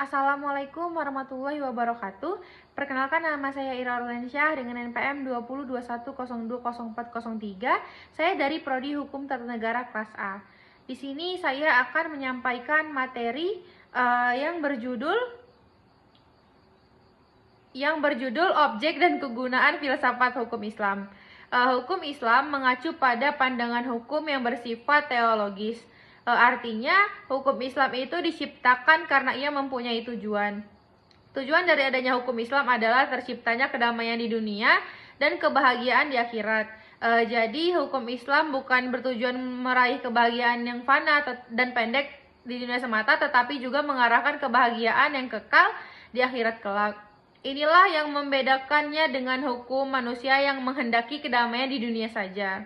Assalamualaikum warahmatullahi wabarakatuh. Perkenalkan, nama saya Ira Arlansyah dengan NPM 2021020403. Saya dari Prodi Hukum Tata Negara kelas A. Di sini saya akan menyampaikan materi yang berjudul Objek dan Kegunaan Filsafat Hukum Islam. Hukum Islam mengacu pada pandangan hukum yang bersifat teologis. Artinya, hukum Islam itu diciptakan karena ia mempunyai tujuan. Tujuan dari adanya hukum Islam adalah terciptanya kedamaian di dunia dan kebahagiaan di akhirat. Jadi, hukum Islam bukan bertujuan meraih kebahagiaan yang fana dan pendek di dunia semata, tetapi juga mengarahkan kebahagiaan yang kekal di akhirat kelak. Inilah yang membedakannya dengan hukum manusia yang menghendaki kedamaian di dunia saja.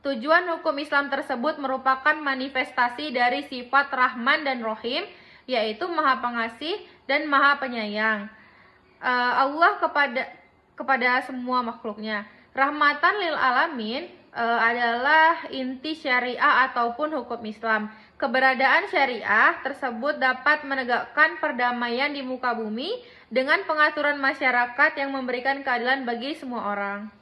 Tujuan hukum Islam tersebut merupakan manifestasi dari sifat Rahman dan Rohim, yaitu Maha Pengasih dan Maha Penyayang Allah kepada semua makhluknya. Rahmatan lil alamin adalah inti syariah ataupun hukum Islam. Keberadaan syariah tersebut dapat menegakkan perdamaian di muka bumi dengan pengaturan masyarakat yang memberikan keadilan bagi semua orang.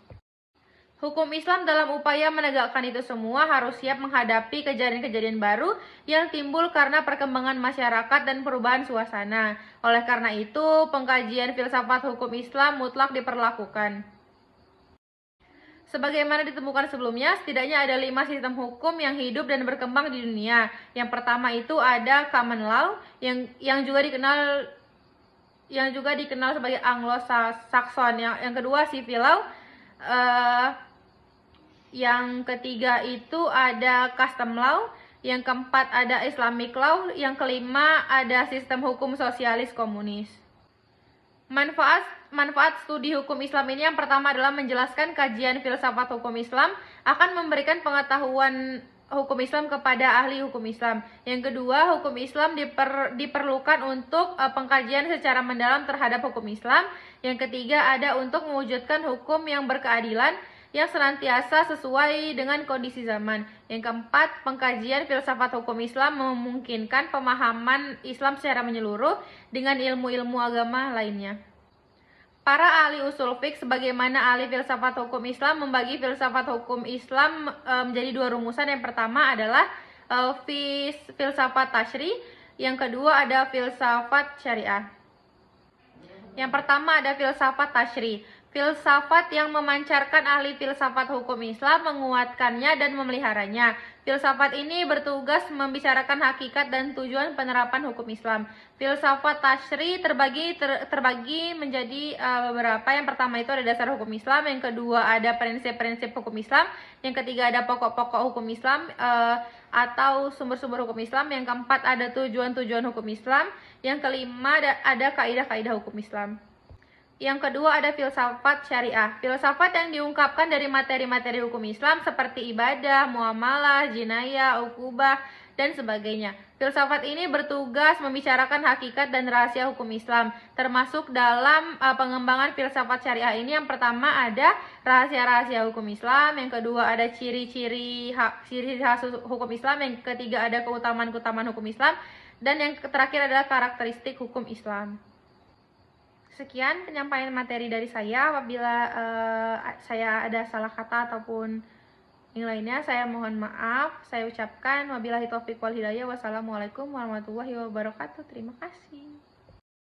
Hukum Islam dalam upaya menegakkan itu semua harus siap menghadapi kejadian-kejadian baru yang timbul karena perkembangan masyarakat dan perubahan suasana. Oleh karena itu, pengkajian filsafat hukum Islam mutlak diperlakukan. Sebagaimana ditemukan sebelumnya, setidaknya ada 5 sistem hukum yang hidup dan berkembang di dunia. Yang pertama itu ada common law yang juga dikenal sebagai Anglo-Saxon. Yang kedua civil law. Yang ketiga itu ada custom law, yang keempat ada Islamic law, yang kelima ada sistem hukum sosialis komunis. Manfaat studi hukum Islam ini yang pertama adalah menjelaskan kajian filsafat hukum Islam, akan memberikan pengetahuan hukum Islam kepada ahli hukum Islam. Yang kedua, hukum Islam diperlukan untuk pengkajian secara mendalam terhadap hukum Islam. Yang ketiga, ada untuk mewujudkan hukum yang berkeadilan yang senantiasa sesuai dengan kondisi zaman. Yang keempat, pengkajian filsafat hukum Islam memungkinkan pemahaman Islam secara menyeluruh dengan ilmu-ilmu agama lainnya. Para ahli usul fiqh sebagaimana ahli filsafat hukum Islam membagi filsafat hukum Islam menjadi 2 rumusan. Yang pertama adalah filsafat tasyri, yang kedua ada filsafat syariah. Yang pertama ada filsafat tasyri. Filsafat yang memancarkan ahli filsafat hukum Islam, menguatkannya dan memeliharanya. Filsafat ini bertugas membicarakan hakikat dan tujuan penerapan hukum Islam. Filsafat tasyri terbagi menjadi beberapa. Yang pertama itu ada dasar hukum Islam, yang kedua ada prinsip-prinsip hukum Islam, yang ketiga ada pokok-pokok hukum Islam atau sumber-sumber hukum Islam, yang keempat ada tujuan-tujuan hukum Islam, yang kelima ada kaidah-kaidah hukum Islam. Yang kedua ada filsafat syariah. Filsafat yang diungkapkan dari materi-materi hukum Islam seperti ibadah, muamalah, jinayah, ukubah, dan sebagainya. Filsafat ini bertugas membicarakan hakikat dan rahasia hukum Islam. Termasuk dalam pengembangan filsafat syariah ini, yang pertama ada rahasia-rahasia hukum Islam, yang kedua ada ciri-ciri khas hukum Islam, yang ketiga ada keutamaan-keutamaan hukum Islam, dan yang terakhir adalah karakteristik hukum Islam. Sekian penyampaian materi dari saya. Apabila saya ada salah kata ataupun yang lainnya, saya mohon maaf. Saya ucapkan wabillahi taufiq wal hidayah. Wassalamualaikum warahmatullahi wabarakatuh. Terima kasih.